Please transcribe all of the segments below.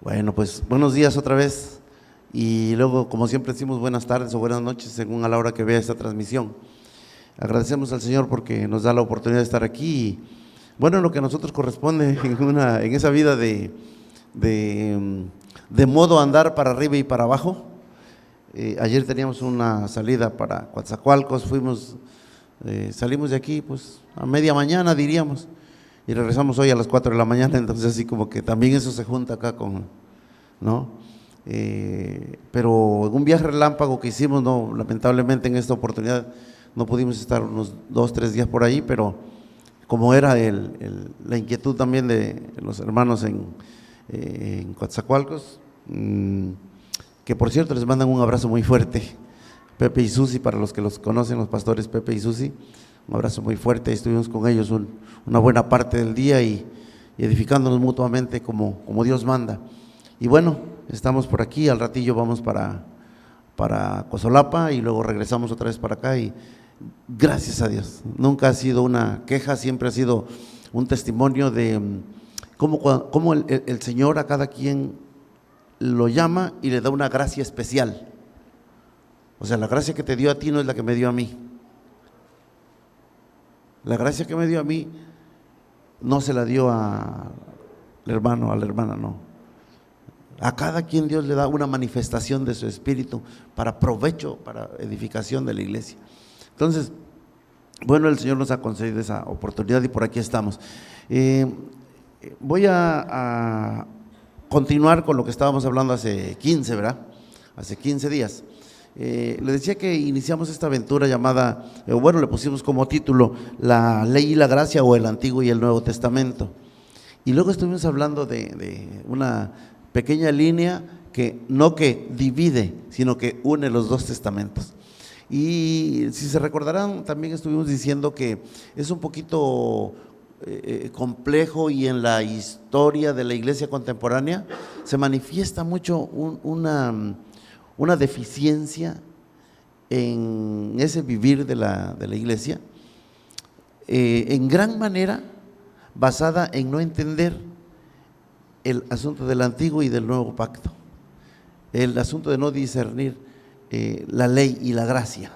Bueno, pues buenos días otra vez y luego, como siempre decimos, buenas tardes o buenas noches según a la hora que vea esta transmisión. Agradecemos al Señor porque nos da la oportunidad de estar aquí y, bueno, en lo que a nosotros corresponde en esa vida de modo andar para arriba y para abajo. Ayer teníamos una salida para Coatzacoalcos, salimos de aquí pues a media mañana diríamos, y regresamos hoy a las 4 de la mañana, entonces así como que también eso se junta acá con, ¿no? Pero en un viaje relámpago que hicimos, no, lamentablemente en esta oportunidad no pudimos estar unos 2-3 días por ahí, pero como era la inquietud también de los hermanos en Coatzacoalcos, que por cierto les mandan un abrazo muy fuerte, Pepe y Susi, para los que los conocen, los pastores Pepe y Susi, un abrazo muy fuerte. Estuvimos con ellos una buena parte del día y edificándonos mutuamente como Dios manda. Y bueno, estamos por aquí, al ratillo vamos para Cozolapa y luego regresamos otra vez para acá y gracias a Dios, nunca ha sido una queja, siempre ha sido un testimonio de cómo el Señor a cada quien lo llama y le da una gracia especial. O sea, la gracia que te dio a ti no es la que me dio a mí. La gracia que me dio a mí no se la dio al hermano, a la hermana, no. A cada quien Dios le da una manifestación de su espíritu para provecho, para edificación de la iglesia. Entonces, bueno, el Señor nos ha concedido esa oportunidad y por aquí estamos. Voy a continuar con lo que estábamos hablando hace 15, ¿verdad? Hace 15 días. Le decía que iniciamos esta aventura llamada, le pusimos como título La Ley y la Gracia, o el Antiguo y el Nuevo Testamento. Y luego estuvimos hablando de una pequeña línea que no que divide, sino que une los dos testamentos. Y si se recordarán, también estuvimos diciendo que es un poquito complejo, y en la historia de la iglesia contemporánea se manifiesta mucho una deficiencia en ese vivir de la iglesia, en gran manera basada en no entender el asunto del antiguo y del nuevo pacto, el asunto de no discernir la ley y la gracia.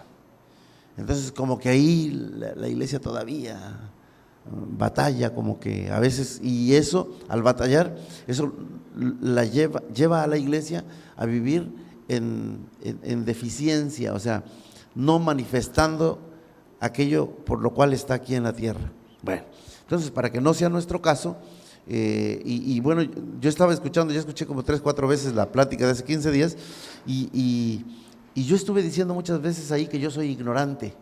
Entonces como que ahí la iglesia todavía batalla, como que a veces, y eso, al batallar, eso la lleva a la iglesia a vivir en deficiencia, o sea, no manifestando aquello por lo cual está aquí en la tierra. Bueno, entonces para que no sea nuestro caso, y bueno, yo estaba escuchando, ya escuché como 3-4 veces la plática de hace 15 días, y yo estuve diciendo muchas veces ahí que yo soy ignorante.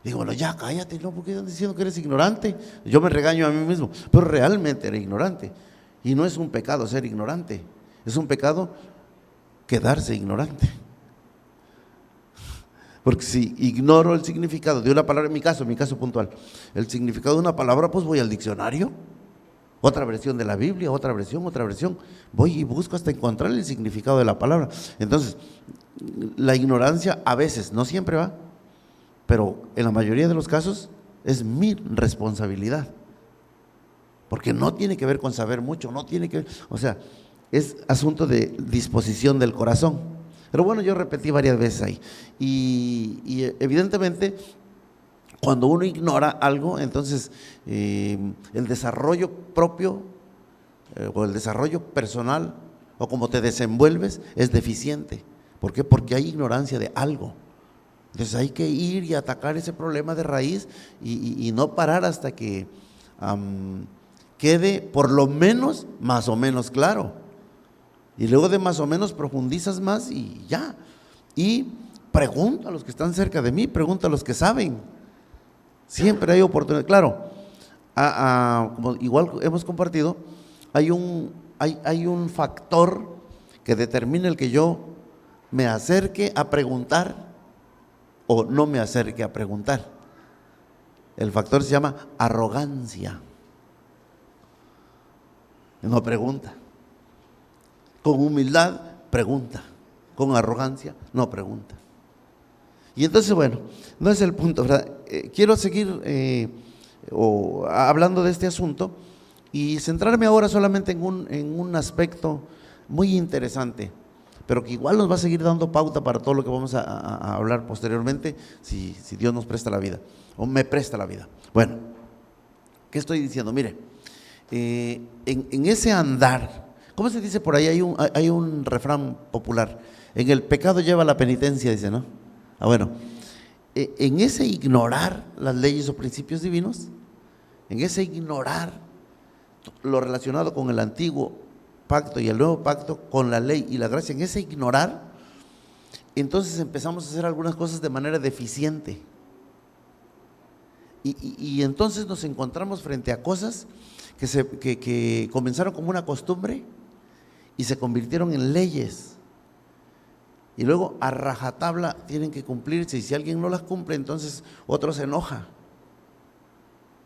Digo, bueno, ya cállate, ¿no? ¿Por qué están diciendo que eres ignorante? Yo me regaño a mí mismo, pero realmente era ignorante. Y no es un pecado ser ignorante, es un pecado quedarse ignorante. Porque si ignoro el significado de una palabra, en mi caso puntual, el significado de una palabra, pues voy al diccionario, otra versión de la Biblia, otra versión, voy y busco hasta encontrar el significado de la palabra. Entonces, la ignorancia a veces, no siempre va, pero en la mayoría de los casos es mi responsabilidad, porque no tiene que ver con saber mucho, no tiene que ver, o sea, es asunto de disposición del corazón. Pero bueno, yo repetí varias veces ahí, y evidentemente cuando uno ignora algo, entonces el desarrollo propio o el desarrollo personal, o como te desenvuelves, es deficiente. ¿Por qué? Porque hay ignorancia de algo. Entonces hay que ir y atacar ese problema de raíz y no parar hasta que quede por lo menos más o menos claro. Y luego de más o menos profundizas más y ya. Y pregunta a los que están cerca de mí, pregunta a los que saben. Siempre hay oportunidad. Claro, como igual hemos compartido, hay un factor que determina el que yo me acerque a preguntar o no me acerque a preguntar. El factor se llama arrogancia. No pregunta. Con humildad pregunta, con arrogancia no pregunta. Y entonces, bueno, no es el punto, ¿verdad? Quiero seguir hablando de este asunto y centrarme ahora solamente en un aspecto muy interesante, pero que igual nos va a seguir dando pauta para todo lo que vamos a hablar posteriormente, si Dios nos presta la vida, o me presta la vida. Bueno, ¿qué estoy diciendo? Mire, en ese andar, ¿cómo se dice por ahí? Hay un refrán popular: en el pecado lleva la penitencia, dice, ¿no? Bueno, en ese ignorar las leyes o principios divinos, en ese ignorar lo relacionado con el antiguo pacto y el nuevo pacto, con la ley y la gracia, en ese ignorar, entonces empezamos a hacer algunas cosas de manera deficiente. Y entonces nos encontramos frente a cosas que comenzaron como una costumbre y se convirtieron en leyes. Y luego a rajatabla tienen que cumplirse, y si alguien no las cumple, entonces otro se enoja.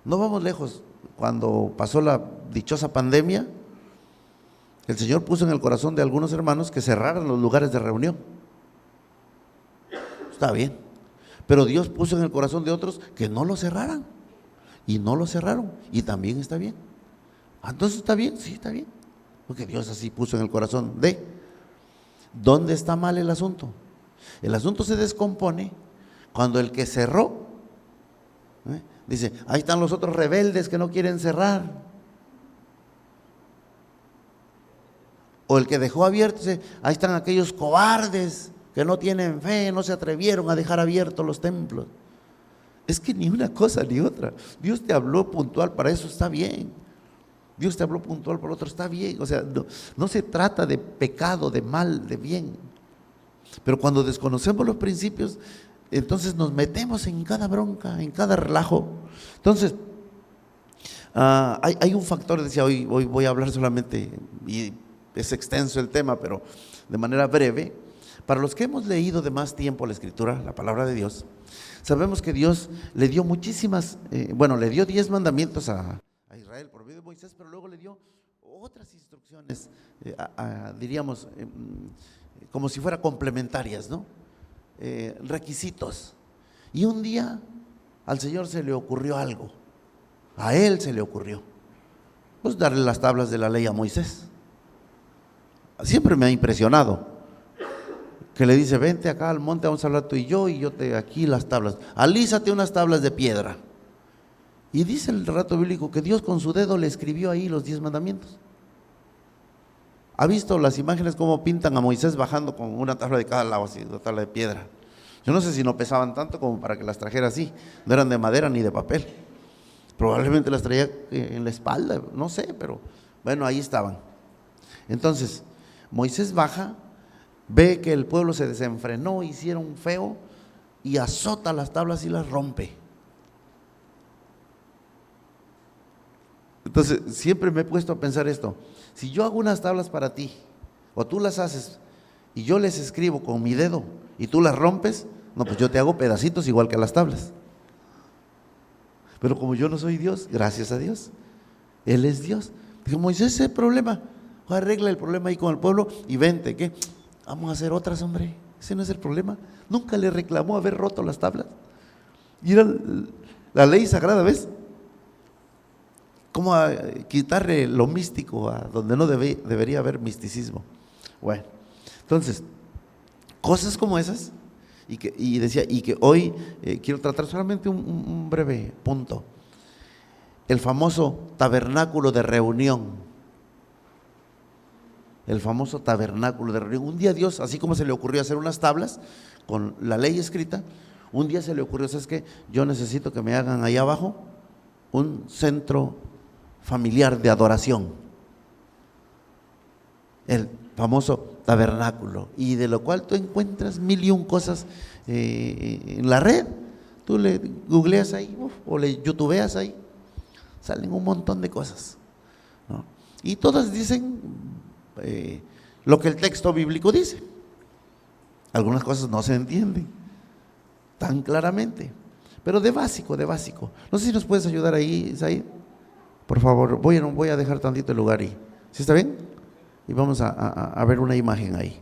No vamos lejos. Cuando pasó la dichosa pandemia, el Señor puso en el corazón de algunos hermanos que cerraran los lugares de reunión. Está bien. Pero Dios puso en el corazón de otros que no lo cerraran. Y no lo cerraron. Y también está bien. Entonces está bien, sí está bien. Porque Dios así puso en el corazón de. ¿Dónde está mal el asunto? El asunto se descompone cuando el que cerró, dice, ahí están los otros rebeldes que no quieren cerrar. O el que dejó abierto, dice, ahí están aquellos cobardes que no tienen fe, no se atrevieron a dejar abiertos los templos. Es que ni una cosa ni otra. Dios te habló puntual para eso, está bien. Dios te habló puntual para otro, está bien. O sea, no se trata de pecado, de mal, de bien. Pero cuando desconocemos los principios, entonces nos metemos en cada bronca, en cada relajo. Entonces, hay un factor, decía, hoy voy a hablar solamente, y es extenso el tema, pero de manera breve. Para los que hemos leído de más tiempo la Escritura, la palabra de Dios, sabemos que Dios le dio muchísimas, le dio 10 mandamientos a Israel por medio de Moisés, pero luego le dio otras instrucciones, diríamos, como si fueran complementarias, ¿no? Requisitos. Y un día al Señor se le ocurrió algo, a Él se le ocurrió, pues darle las tablas de la ley a Moisés. Siempre me ha impresionado que le dice, vente acá al monte, vamos a hablar tú y yo te aquí las tablas, alízate unas tablas de piedra. Y dice el relato bíblico que Dios con su dedo le escribió ahí los 10 mandamientos. ¿Ha visto las imágenes cómo pintan a Moisés bajando con una tabla de cada lado, así, una tabla de piedra? Yo no sé si no pesaban tanto como para que las trajera así, no eran de madera ni de papel. Probablemente las traía en la espalda, no sé, pero bueno, ahí estaban. Entonces, Moisés baja, ve que el pueblo se desenfrenó, hicieron feo, y azota las tablas y las rompe. Entonces, siempre me he puesto a pensar esto: si yo hago unas tablas para ti, o tú las haces, y yo les escribo con mi dedo, y tú las rompes, no, pues yo te hago pedacitos igual que las tablas. Pero como yo no soy Dios, gracias a Dios, Él es Dios. Dijo, Moisés, ese problema, arregla el problema ahí con el pueblo y vente, ¿qué? Vamos a hacer otras, hombre, ese no es el problema. Nunca le reclamó haber roto las tablas. Y era la ley sagrada, ¿ves? Como a quitarle lo místico a donde no debería haber misticismo. Bueno, entonces, cosas como esas, y que hoy quiero tratar solamente un breve punto. El famoso tabernáculo de reunión. El famoso tabernáculo de reunión. Un día Dios, así como se le ocurrió hacer unas tablas con la ley escrita, un día se le ocurrió, ¿sabes qué? Yo necesito que me hagan ahí abajo un centro familiar de adoración, el famoso tabernáculo, y de lo cual tú encuentras mil y un cosas en la red. Tú le googleas ahí, o le youtubeas ahí, salen un montón de cosas, ¿no? Y todas dicen lo que el texto bíblico dice. Algunas cosas no se entienden tan claramente, pero de básico. No sé si nos puedes ayudar ahí, Isaí. Por favor, voy a dejar tantito el lugar ahí. ¿Sí está bien? Y vamos a ver una imagen ahí.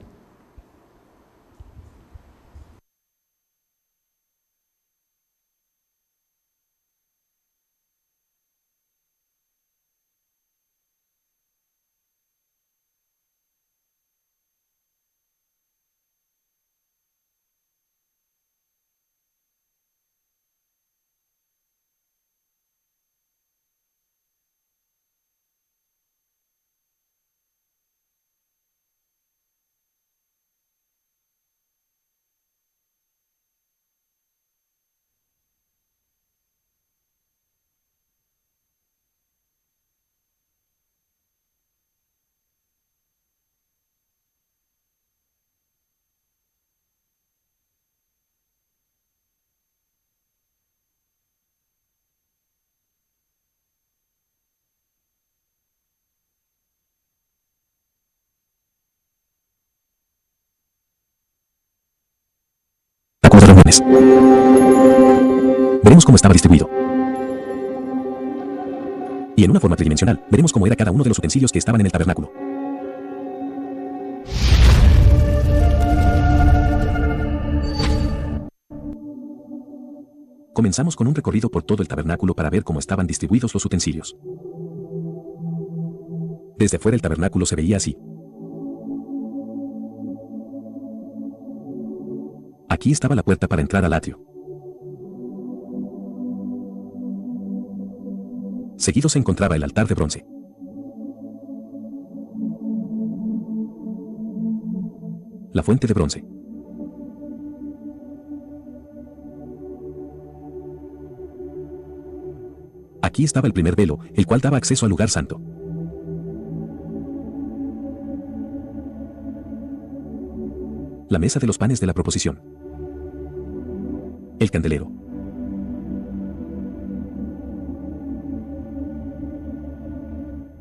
dimensiones. Veremos cómo estaba distribuido. Y en una forma tridimensional, veremos cómo era cada uno de los utensilios que estaban en el tabernáculo. Comenzamos con un recorrido por todo el tabernáculo para ver cómo estaban distribuidos los utensilios. Desde fuera el tabernáculo se veía así. Aquí estaba la puerta para entrar al atrio. Seguido se encontraba el altar de bronce. La fuente de bronce. Aquí estaba el primer velo, el cual daba acceso al lugar santo. La mesa de los panes de la proposición. El candelero.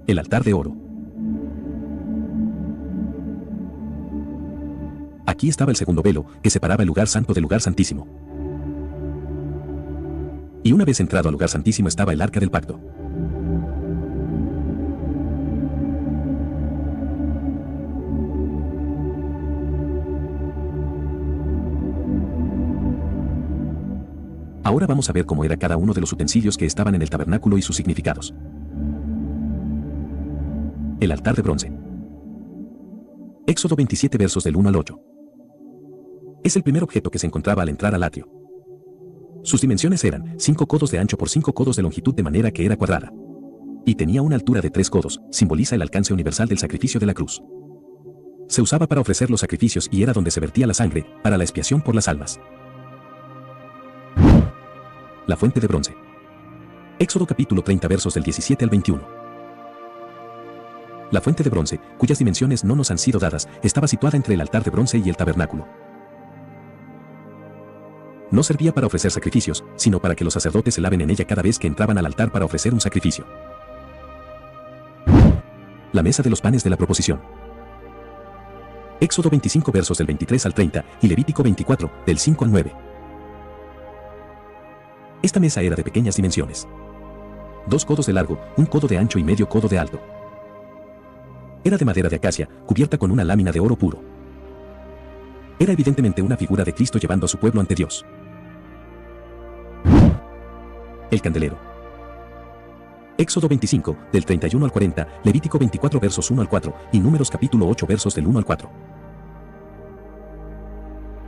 El altar de oro. Aquí estaba el segundo velo, que separaba el lugar santo del lugar santísimo. Y una vez entrado al lugar santísimo estaba el arca del pacto. Ahora vamos a ver cómo era cada uno de los utensilios que estaban en el tabernáculo y sus significados. El altar de bronce. Éxodo 27 versos del 1 al 8. Es el primer objeto que se encontraba al entrar al atrio. Sus dimensiones eran 5 codos de ancho por 5 codos de longitud, de manera que era cuadrada. Y tenía una altura de 3 codos, simboliza el alcance universal del sacrificio de la cruz. Se usaba para ofrecer los sacrificios y era donde se vertía la sangre, para la expiación por las almas. La fuente de bronce. Éxodo capítulo 30 versos del 17 al 21. La fuente de bronce, cuyas dimensiones no nos han sido dadas, estaba situada entre el altar de bronce y el tabernáculo. No servía para ofrecer sacrificios, sino para que los sacerdotes se laven en ella cada vez que entraban al altar para ofrecer un sacrificio. La mesa de los panes de la proposición. Éxodo 25 versos del 23 al 30 y Levítico 24, del 5 al 9. Esta mesa era de pequeñas dimensiones. 2 codos de largo, 1 codo de ancho y medio codo de alto. Era de madera de acacia, cubierta con una lámina de oro puro. Era evidentemente una figura de Cristo llevando a su pueblo ante Dios. El candelero. Éxodo 25, del 31 al 40, Levítico 24 versos 1 al 4 y Números capítulo 8 versos del 1 al 4.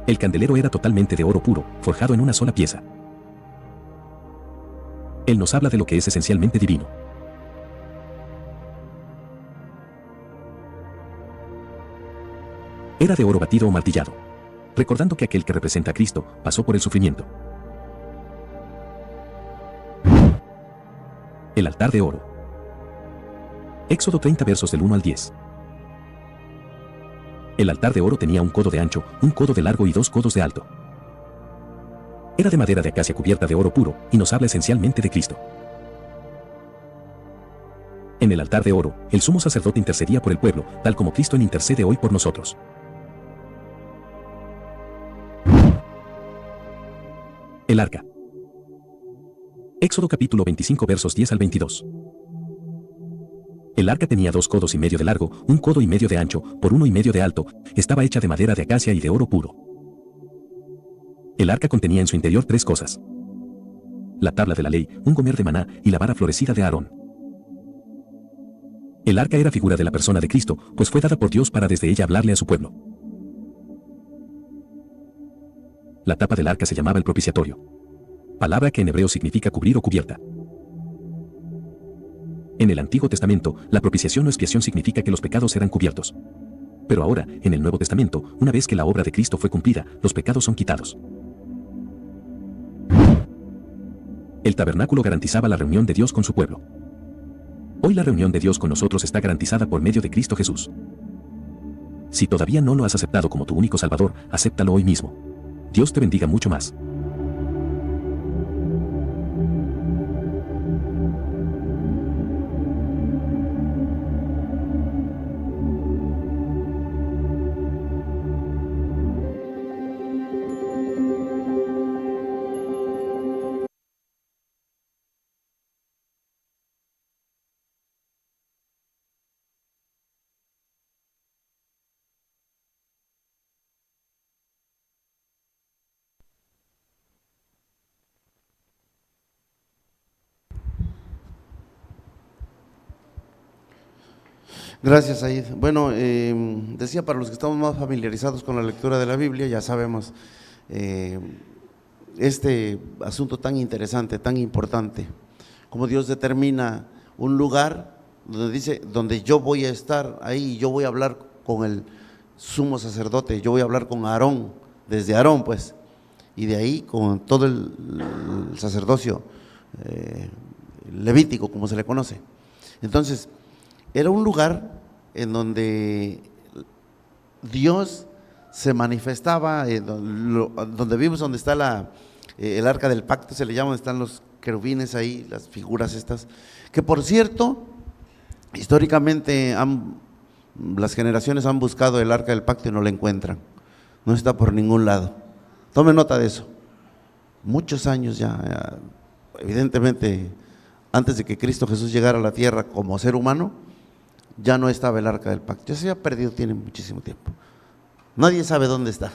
El candelero era totalmente de oro puro, forjado en una sola pieza. Él nos habla de lo que es esencialmente divino. Era de oro batido o martillado, recordando que aquel que representa a Cristo pasó por el sufrimiento. El altar de oro. Éxodo 30 versos del 1 al 10. El altar de oro tenía 1 codo de ancho, 1 codo de largo y 2 codos de alto. Era de madera de acacia cubierta de oro puro, y nos habla esencialmente de Cristo. En el altar de oro, el sumo sacerdote intercedía por el pueblo, tal como Cristo intercede hoy por nosotros. El arca. Éxodo capítulo 25 versos 10 al 22. El arca tenía 2 codos y medio de largo, 1 codo y medio de ancho, por 1 y medio de alto, estaba hecha de madera de acacia y de oro puro. El arca contenía en su interior 3 cosas: la tabla de la ley, un gomer de maná y la vara florecida de Aarón. El arca era figura de la persona de Cristo, pues fue dada por Dios para desde ella hablarle a su pueblo. La tapa del arca se llamaba el propiciatorio, palabra que en hebreo significa cubrir o cubierta. En el Antiguo Testamento, la propiciación o expiación significa que los pecados eran cubiertos. Pero ahora, en el Nuevo Testamento, una vez que la obra de Cristo fue cumplida, los pecados son quitados. El tabernáculo garantizaba la reunión de Dios con su pueblo. Hoy la reunión de Dios con nosotros está garantizada por medio de Cristo Jesús. Si todavía no lo has aceptado como tu único Salvador, acéptalo hoy mismo. Dios te bendiga mucho más. Gracias, Aid. Bueno, decía, para los que estamos más familiarizados con la lectura de la Biblia, ya sabemos este asunto tan interesante, tan importante, como Dios determina un lugar donde dice, donde yo voy a estar ahí, yo voy a hablar con el sumo sacerdote, yo voy a hablar con Aarón, desde Aarón pues, y de ahí con todo el sacerdocio levítico, como se le conoce. Entonces, era un lugar en donde Dios se manifestaba, donde vimos, donde está el arca del pacto, se le llama, donde están los querubines ahí, las figuras estas, que por cierto, históricamente las generaciones han buscado el arca del pacto y no la encuentran, no está por ningún lado. Tome nota de eso. Muchos años ya, evidentemente, antes de que Cristo Jesús llegara a la tierra como ser humano, ya no estaba el arca del pacto, ya se había perdido, tiene muchísimo tiempo. Nadie sabe dónde está.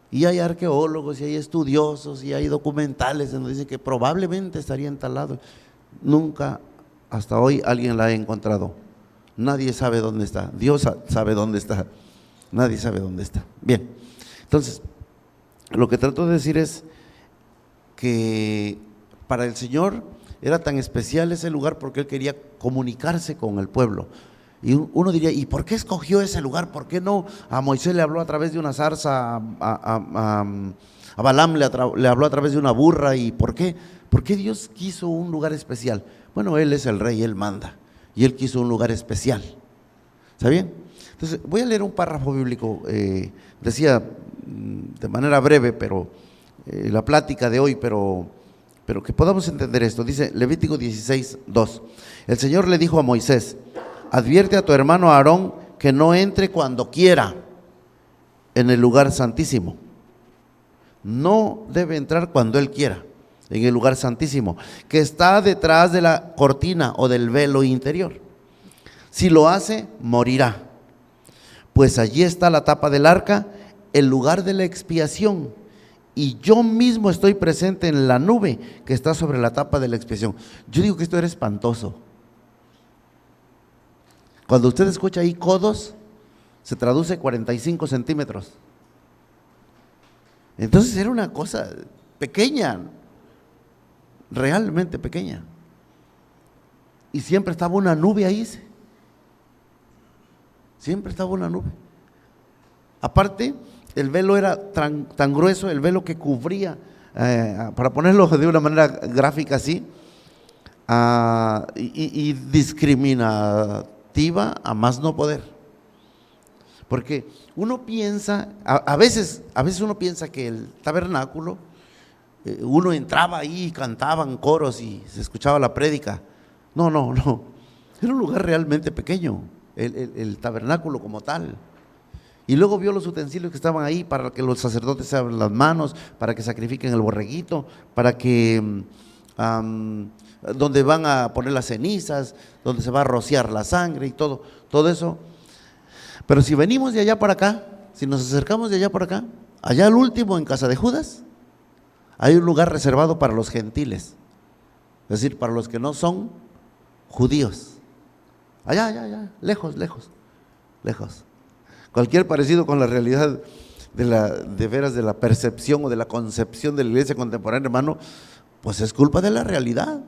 Y hay arqueólogos, y hay estudiosos, y hay documentales donde dicen que probablemente estaría en tal lado. Nunca, hasta hoy, alguien la ha encontrado. Nadie sabe dónde está. Dios sabe dónde está. Nadie sabe dónde está. Bien, entonces, lo que trato de decir es que para el Señor era tan especial ese lugar porque Él quería comunicarse con el pueblo. Y uno diría, ¿y por qué escogió ese lugar? ¿Por qué no a Moisés le habló a través de una zarza, a Balaam le habló a través de una burra? ¿Y por qué? ¿Por qué Dios quiso un lugar especial? Bueno, Él es el rey, Él manda, y Él quiso un lugar especial. ¿Está bien? Entonces, voy a leer un párrafo bíblico, decía de manera breve, pero la plática de hoy, pero que podamos entender esto. Dice Levítico 16:2. El Señor le dijo a Moisés: advierte a tu hermano Aarón que no entre cuando quiera en el lugar santísimo. No debe entrar cuando él quiera en el lugar santísimo, que está detrás de la cortina o del velo interior. Si lo hace, morirá, pues allí está la tapa del arca, el lugar de la expiación, y yo mismo estoy presente en la nube que está sobre la tapa de la expiación. Yo digo que esto era espantoso. Cuando usted escucha ahí codos, se traduce 45 centímetros. Entonces era una cosa pequeña, realmente pequeña. Y siempre estaba una nube ahí. Siempre estaba una nube. Aparte, el velo era tan grueso, el velo que cubría, para ponerlo de una manera gráfica así, y discriminativa a más no poder. Porque uno piensa, a veces uno piensa que el tabernáculo, uno entraba ahí y cantaban coros y se escuchaba la prédica. No, era un lugar realmente pequeño, el tabernáculo como tal. Y luego vio los utensilios que estaban ahí para que los sacerdotes se abran las manos, para que sacrifiquen el borreguito, para que donde van a poner las cenizas, donde se va a rociar la sangre y todo eso. Pero si venimos de allá para acá, si nos acercamos de allá para acá, allá al último en casa de Judas, hay un lugar reservado para los gentiles, es decir, para los que no son judíos. Allá, lejos. Cualquier parecido con la realidad de veras de la percepción o de la concepción de la iglesia contemporánea, hermano, pues es culpa de la realidad.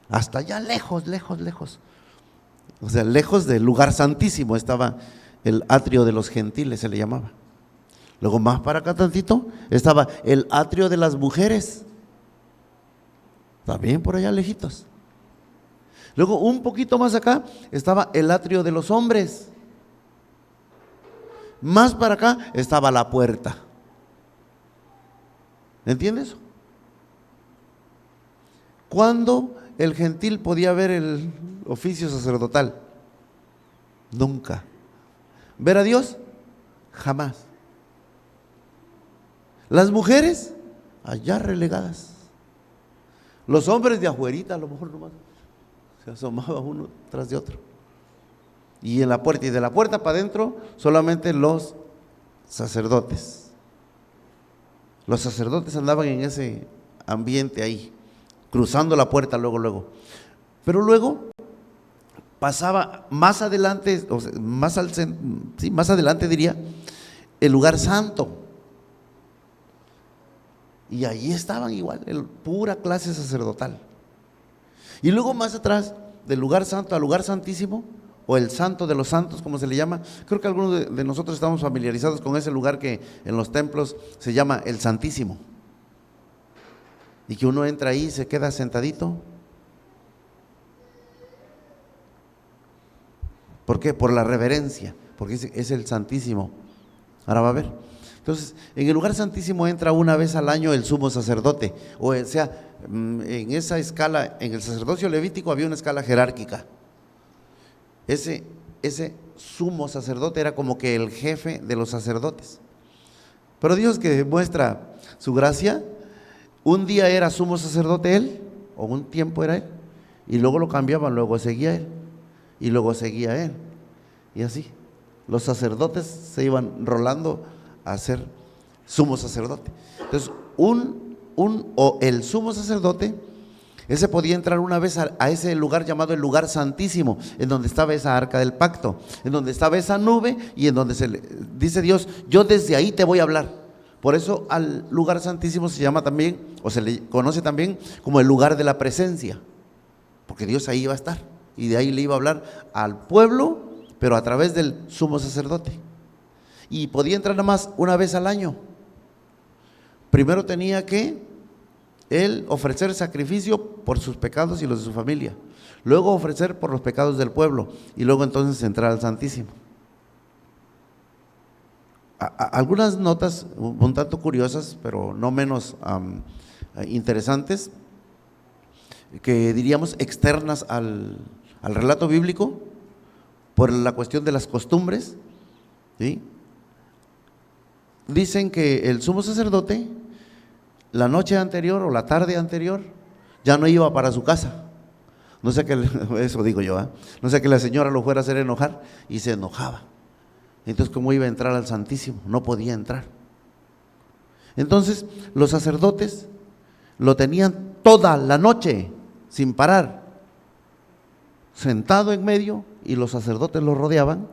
Hasta allá lejos. O sea, lejos del lugar santísimo estaba el atrio de los gentiles, se le llamaba. Luego más para acá tantito estaba el atrio de las mujeres, también por allá lejitos. Luego un poquito más acá estaba el atrio de los hombres. Más para acá estaba la puerta. ¿Entiendes? ¿Cuándo el gentil podía ver el oficio sacerdotal? Nunca. ¿Ver a Dios? Jamás. Las mujeres, allá relegadas. Los hombres de afuerita, a lo mejor nomás se asomaba uno tras de otro. Y en la puerta, y de la puerta para adentro, solamente los sacerdotes. Los sacerdotes andaban en ese ambiente ahí, cruzando la puerta luego. Pero luego, pasaba más adelante, o sea, más adelante diría, el lugar santo. Y ahí estaban igual, pura clase sacerdotal. Y luego más atrás, del lugar santo al lugar santísimo, o el santo de los santos, como se le llama. Creo que algunos de nosotros estamos familiarizados con ese lugar que en los templos se llama el Santísimo. Y que uno entra ahí y se queda sentadito. ¿Por qué? Por la reverencia, porque es el Santísimo. Ahora va a ver. Entonces, en el lugar santísimo entra una vez al año el sumo sacerdote. O sea, en esa escala, en el sacerdocio levítico había una escala jerárquica. Ese sumo sacerdote era como que el jefe de los sacerdotes. Pero Dios, que muestra su gracia, un día era sumo sacerdote él, o un tiempo era él, y luego lo cambiaban, luego seguía él, y luego seguía él. Y así, los sacerdotes se iban rolando a ser sumo sacerdote. Entonces, el sumo sacerdote, ese podía entrar una vez a ese lugar llamado el lugar santísimo, en donde estaba esa arca del pacto, en donde estaba esa nube y en donde dice Dios, yo desde ahí te voy a hablar. Por eso al lugar santísimo se llama también, o se le conoce también como el lugar de la presencia, porque Dios ahí iba a estar y de ahí le iba a hablar al pueblo, pero a través del sumo sacerdote. Y podía entrar nada más una vez al año. Primero tenía que él ofrecer sacrificio por sus pecados y los de su familia, luego ofrecer por los pecados del pueblo y luego entonces entrar al Santísimo. Algunas notas un tanto curiosas, pero no menos interesantes, que diríamos externas al relato bíblico, por la cuestión de las costumbres, ¿sí? Dicen que el sumo sacerdote, la noche anterior o la tarde anterior, ya no iba para su casa. No sé qué, eso digo yo, no sé que la señora lo fuera a hacer enojar, y se enojaba. Entonces, ¿cómo iba a entrar al Santísimo? No podía entrar. Entonces, los sacerdotes lo tenían toda la noche, sin parar, sentado en medio, y los sacerdotes lo rodeaban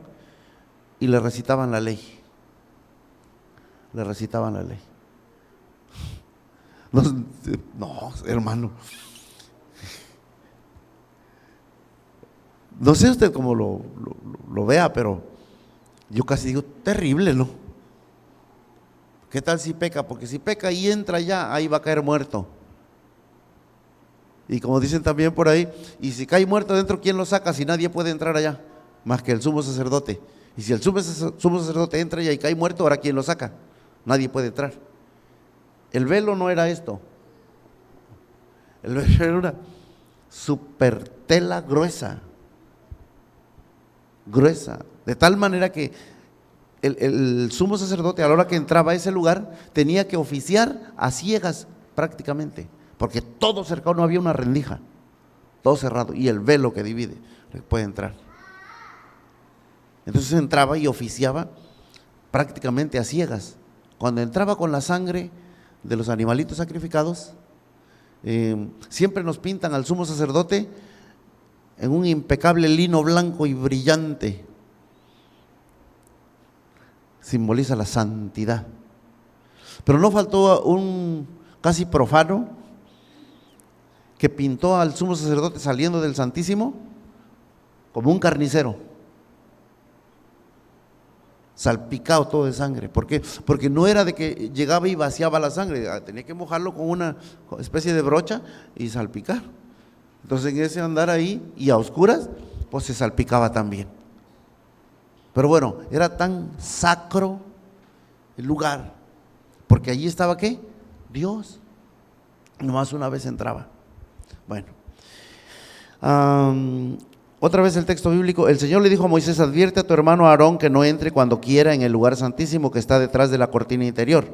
y le recitaban la ley. Le recitaban la ley. No, hermano. No sé usted cómo lo vea, pero yo casi digo, terrible, ¿no? ¿Qué tal si peca? Porque si peca y entra ya, ahí va a caer muerto. Y como dicen también por ahí, y si cae muerto dentro, ¿quién lo saca si nadie puede entrar allá? Más que el sumo sacerdote. Y si el sumo sacerdote entra allá y cae muerto, ¿ahora quién lo saca? Nadie puede entrar. El velo no era esto. El velo era una super tela gruesa, de tal manera que el sumo sacerdote, a la hora que entraba a ese lugar, tenía que oficiar a ciegas prácticamente, porque todo cercado, no había una rendija, todo cerrado, y el velo que divide puede entrar. Entonces entraba y oficiaba prácticamente a ciegas. Cuando entraba con la sangre de los animalitos sacrificados, siempre nos pintan al sumo sacerdote en un impecable lino blanco y brillante. Simboliza la santidad. Pero no faltó un casi profano que pintó al sumo sacerdote saliendo del Santísimo como un carnicero, salpicado todo de sangre. ¿Por qué? Porque no era de que llegaba y vaciaba la sangre, tenía que mojarlo con una especie de brocha y salpicar. Entonces en ese andar ahí y a oscuras, pues se salpicaba también. Pero bueno, era tan sacro el lugar, porque allí estaba ¿qué? Dios. Nomás una vez entraba. Bueno, otra vez el texto bíblico. El Señor le dijo a Moisés: advierte a tu hermano Aarón que no entre cuando quiera en el lugar santísimo que está detrás de la cortina interior.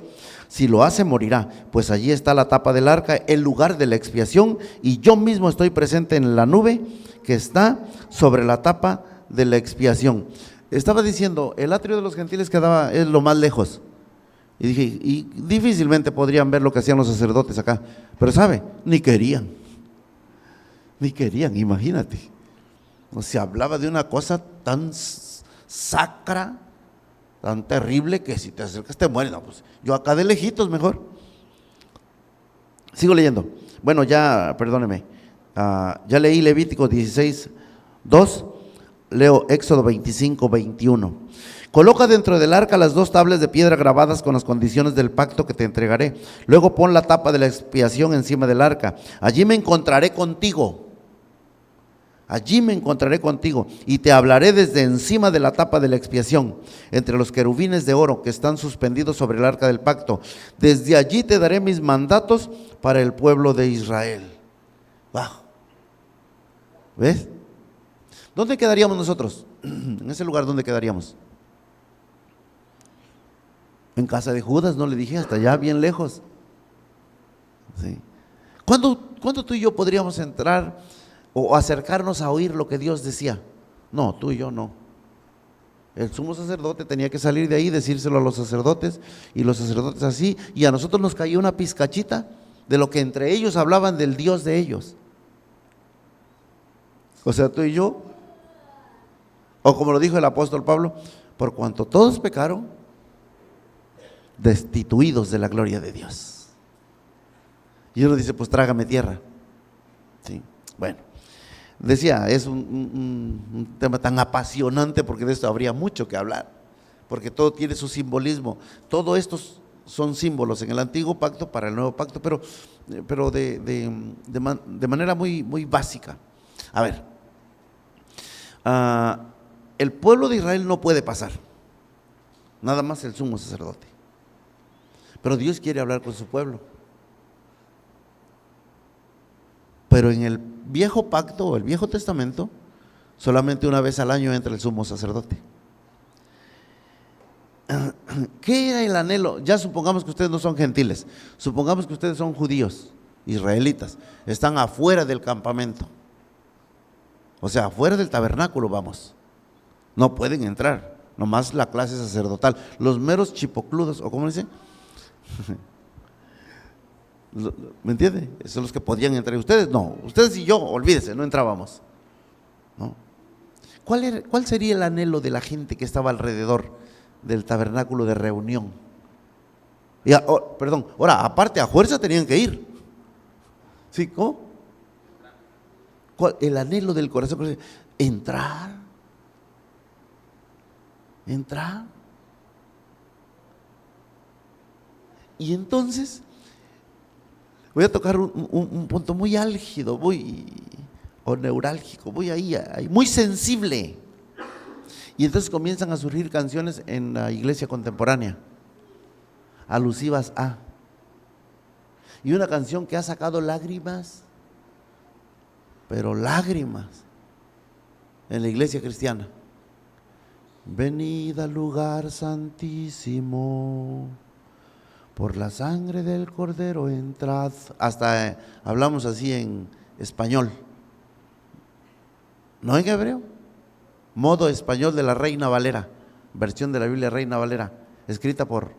Si lo hace, morirá, pues allí está la tapa del arca, el lugar de la expiación, y yo mismo estoy presente en la nube que está sobre la tapa de la expiación. Estaba diciendo, el atrio de los gentiles quedaba, es lo más lejos. Y dije, y difícilmente podrían ver lo que hacían los sacerdotes acá. Pero ¿sabe? Ni querían, imagínate. Se hablaba de una cosa tan sacra, tan terrible, que si te acercas te mueres. No, pues yo acá de lejitos mejor. Sigo leyendo. Bueno, ya, perdóneme. Ya leí Levítico 16:2. Leo Éxodo 25:21. Coloca dentro del arca las 2 tablas de piedra grabadas con las condiciones del pacto que te entregaré. Luego pon la tapa de la expiación encima del arca. Allí me encontraré contigo. Allí me encontraré contigo y te hablaré desde encima de la tapa de la expiación, entre los querubines de oro que están suspendidos sobre el arca del pacto. Desde allí te daré mis mandatos para el pueblo de Israel. ¡Wow! ¿Ves? ¿Dónde quedaríamos nosotros? En ese lugar, ¿dónde quedaríamos? En casa de Judas, no le dije, hasta allá bien lejos. ¿Sí? ¿Cuándo tú y yo podríamos entrar o acercarnos a oír lo que Dios decía? No, tú y yo no. El sumo sacerdote tenía que salir de ahí, decírselo a los sacerdotes, y los sacerdotes así, y a nosotros nos cayó una pizcachita de lo que entre ellos hablaban del Dios de ellos. O sea, tú y yo, o como lo dijo el apóstol Pablo, por cuanto todos pecaron, destituidos de la gloria de Dios. Y uno dice, pues trágame tierra. Sí, bueno. Decía, es un tema tan apasionante, porque de esto habría mucho que hablar, porque todo tiene su simbolismo. Todo estos son símbolos en el antiguo pacto para el nuevo pacto, pero de manera muy, muy básica. A ver, el pueblo de Israel no puede pasar, nada más el sumo sacerdote, pero Dios quiere hablar con su pueblo. Pero en el viejo pacto o el viejo testamento, solamente una vez al año entra el sumo sacerdote. ¿Qué era el anhelo? Ya supongamos que ustedes no son gentiles, supongamos que ustedes son judíos, israelitas, están afuera del campamento, o sea, afuera del tabernáculo, vamos, no pueden entrar, nomás la clase sacerdotal, los meros chipocludos, o ¿cómo dice? ¿Me entiende? Esos son los que podían entrar. Ustedes no, ustedes y yo, olvídese, no entrábamos, ¿no? ¿Cuál sería el anhelo de la gente que estaba alrededor del tabernáculo de reunión? Perdón, ahora, aparte a fuerza tenían que ir. ¿Sí? ¿Cómo? El anhelo del corazón, entrar. Y entonces voy a tocar un punto muy álgido, o neurálgico, muy sensible. Y entonces comienzan a surgir canciones en la iglesia contemporánea, alusivas a. Y una canción que ha sacado lágrimas, pero lágrimas, en la iglesia cristiana. Venid al lugar santísimo, por la sangre del Cordero entrad. Hasta hablamos así en español, no en hebreo, modo español de la Reina Valera, versión de la Biblia Reina Valera, escrita por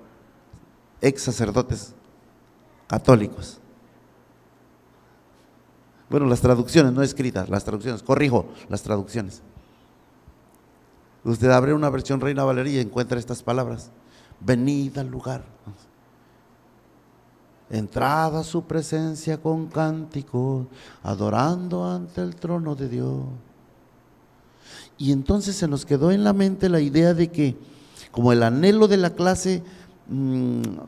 ex sacerdotes católicos. Bueno, las traducciones, no escritas, las traducciones, corrijo, las traducciones. Usted abre una versión Reina Valera y encuentra estas palabras: venid al lugar, entrad a su presencia con cánticos, adorando ante el trono de Dios. Y entonces se nos quedó en la mente la idea de que, como el anhelo de la clase,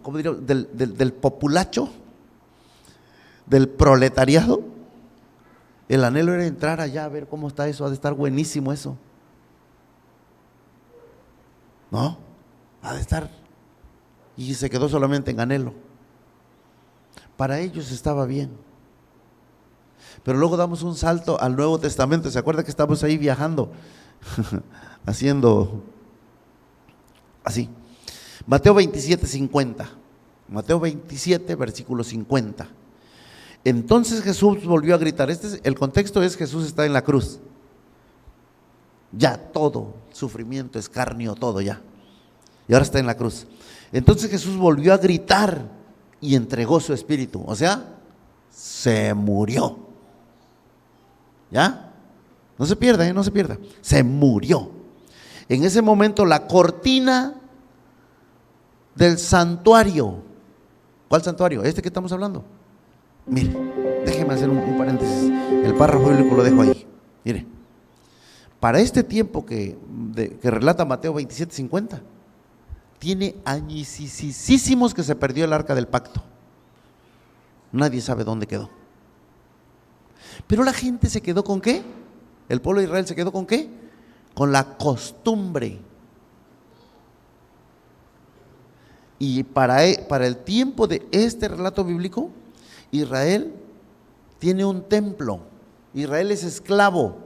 ¿cómo diría? Del populacho, del proletariado, el anhelo era entrar allá a ver cómo está eso, ha de estar buenísimo eso. ¿No? Ha de estar. Y se quedó solamente en anhelo. Para ellos estaba bien. Pero luego damos un salto al Nuevo Testamento. ¿Se acuerda que estamos ahí viajando? Haciendo así. Mateo 27:50. Mateo 27, versículo 50. Entonces Jesús volvió a gritar. El contexto es: Jesús está en la cruz. Ya todo, sufrimiento, escarnio, todo ya. Y ahora está en la cruz. Entonces Jesús volvió a gritar y entregó su espíritu. O sea, se murió. ¿Ya? No se pierda, no se pierda. Se murió. En ese momento la cortina del santuario. ¿Cuál santuario? Este que estamos hablando. Mire, déjeme hacer un paréntesis. El párrafo bíblico lo dejo ahí. Mire, para este tiempo que relata Mateo 27:50, tiene añisísimos que se perdió el arca del pacto. Nadie sabe dónde quedó. Pero la gente se quedó ¿con qué? El pueblo de Israel se quedó ¿con qué? Con la costumbre. Y para el tiempo de este relato bíblico, Israel tiene un templo. Israel es esclavo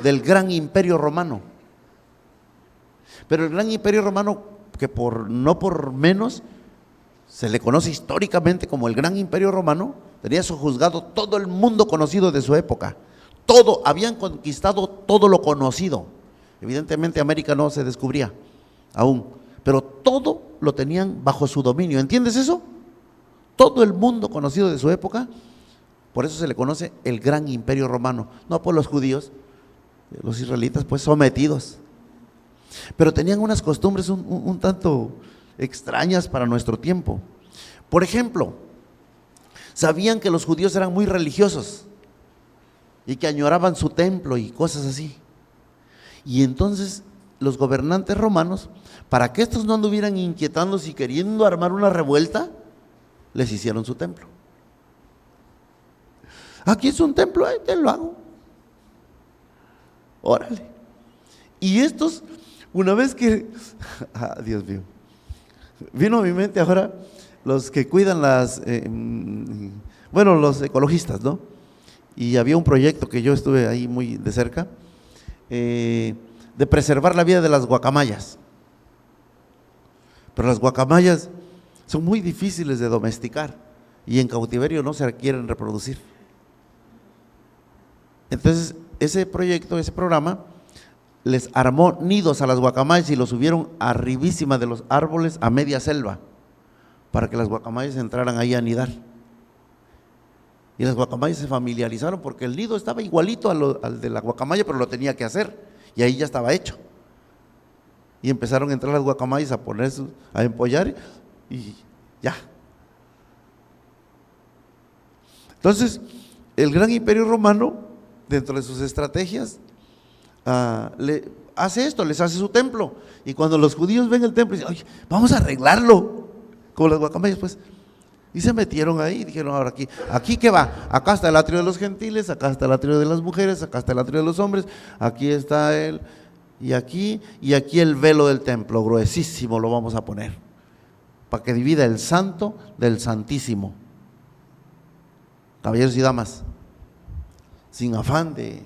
del gran imperio romano. Pero el gran imperio romano, que no por menos se le conoce históricamente como el gran imperio romano, tenía sojuzgado todo el mundo conocido de su época. Todo, habían conquistado todo lo conocido. Evidentemente América no se descubría aún, pero todo lo tenían bajo su dominio. ¿Entiendes eso? Todo el mundo conocido de su época, por eso se le conoce el gran imperio romano. No por los judíos, los israelitas pues sometidos. Pero tenían unas costumbres un tanto extrañas para nuestro tiempo. Por ejemplo, sabían que los judíos eran muy religiosos y que añoraban su templo y cosas así. Y entonces los gobernantes romanos, para que estos no anduvieran inquietándose y queriendo armar una revuelta, les hicieron su templo. Aquí es un templo, te lo hago. Órale. Y estos, una vez que, Dios mío, vino a mi mente ahora los que cuidan los ecologistas, ¿no? Y había un proyecto que yo estuve ahí muy de cerca, de preservar la vida de las guacamayas. Pero las guacamayas son muy difíciles de domesticar y en cautiverio no se quieren reproducir. Entonces, ese proyecto, ese programa, les armó nidos a las guacamayas y los subieron arribísima de los árboles a media selva, para que las guacamayas entraran ahí a anidar. Y las guacamayas se familiarizaron porque el nido estaba igualito al de la guacamaya, pero lo tenía que hacer, y ahí ya estaba hecho. Y empezaron a entrar las guacamayas a empollar y ya. Entonces, el gran imperio romano, dentro de sus estrategias, hace esto, les hace su templo. Y cuando los judíos ven el templo, dicen, oye, vamos a arreglarlo, como las guacamayas, pues. Y se metieron ahí y dijeron, ahora aquí ¿qué va? Acá está el atrio de los gentiles, acá está el atrio de las mujeres, acá está el atrio de los hombres, aquí está él, y aquí el velo del templo, gruesísimo lo vamos a poner, para que divida el santo del santísimo. Caballeros y damas, sin afán de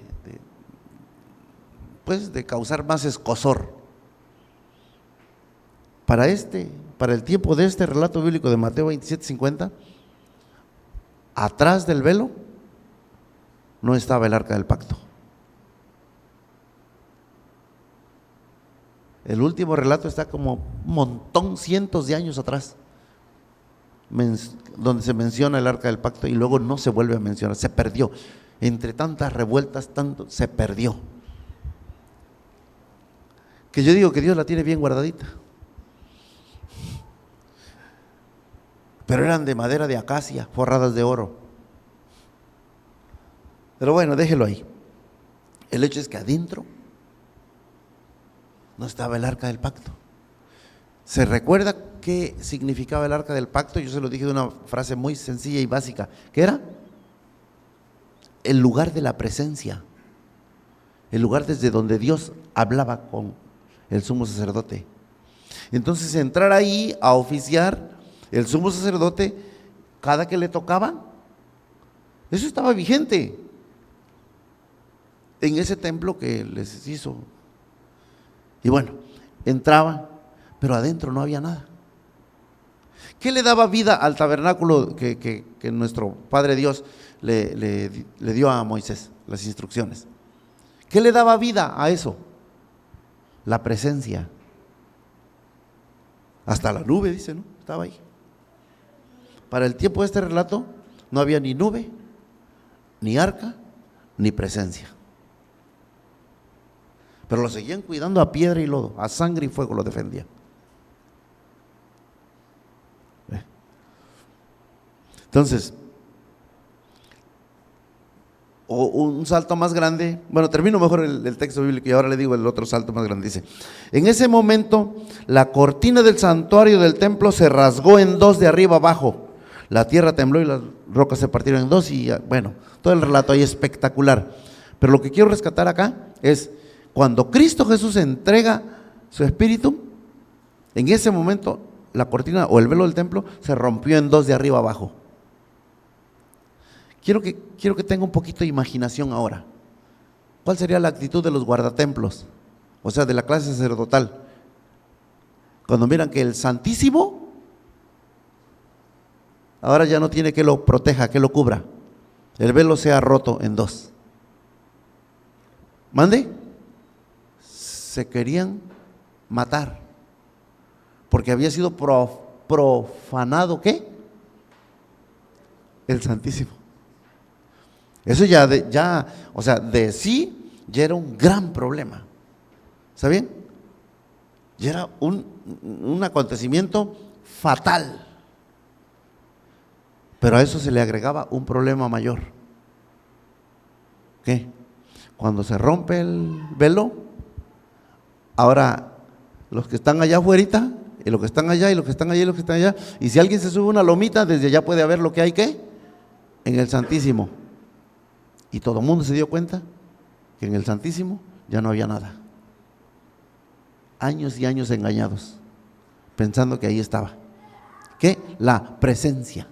causar más escozor. Para el tiempo de este relato bíblico de Mateo 27:50, atrás del velo no estaba el arca del pacto. El último relato está como un montón, cientos de años atrás, donde se menciona el arca del pacto y luego no se vuelve a mencionar, se perdió. Entre tantas revueltas, se perdió. Que yo digo que Dios la tiene bien guardadita. Pero eran de madera de acacia, forradas de oro. Pero bueno, déjelo ahí. El hecho es que adentro no estaba el arca del pacto. ¿Se recuerda qué significaba el arca del pacto? Yo se lo dije de una frase muy sencilla y básica. ¿Qué era? El lugar de la presencia. El lugar desde donde Dios hablaba con el sumo sacerdote. Entonces, entrar ahí a oficiar, el sumo sacerdote, cada que le tocaba, eso estaba vigente en ese templo que les hizo. Y bueno, entraba, pero adentro no había nada. ¿Qué le daba vida al tabernáculo que nuestro Padre Dios le dio a Moisés, las instrucciones? ¿Qué le daba vida a eso? La presencia. Hasta la nube, dice, ¿no? Estaba ahí. Para el tiempo de este relato no había ni nube, ni arca, ni presencia. pero lo seguían cuidando a piedra y lodo, a sangre y fuego lo defendían. Entonces, o un salto más grande, bueno, termino mejor el texto bíblico y ahora le digo el otro salto más grande. Dice, en ese momento la cortina del santuario del templo se rasgó en dos de arriba abajo, la tierra tembló y las rocas se partieron en dos y bueno, todo el relato ahí espectacular. Pero lo que quiero rescatar acá es cuando Cristo Jesús entrega su espíritu, en ese momento la cortina o el velo del templo se rompió en dos de arriba abajo. Quiero que tenga un poquito de imaginación ahora. ¿Cuál sería la actitud de los guardatemplos? O sea, de la clase sacerdotal. Cuando miran que el Santísimo ahora ya no tiene que lo proteja, que lo cubra. El velo se ha roto en dos. ¿Mande? Se querían matar. Porque había sido profanado, ¿qué? El Santísimo. Eso o sea, de sí ya era un gran problema. ¿Está bien? Ya era un acontecimiento fatal. Pero a eso se le agregaba un problema mayor. ¿Qué? Cuando se rompe el velo, ahora los que están allá afuera, y los que están allá, y los que están allá, y los que están allá, y si alguien se sube una lomita, desde allá puede ver lo que hay, ¿qué? En el Santísimo. Y todo el mundo se dio cuenta que en el Santísimo ya no había nada. Años y años engañados, pensando que ahí estaba. ¿Qué? La presencia.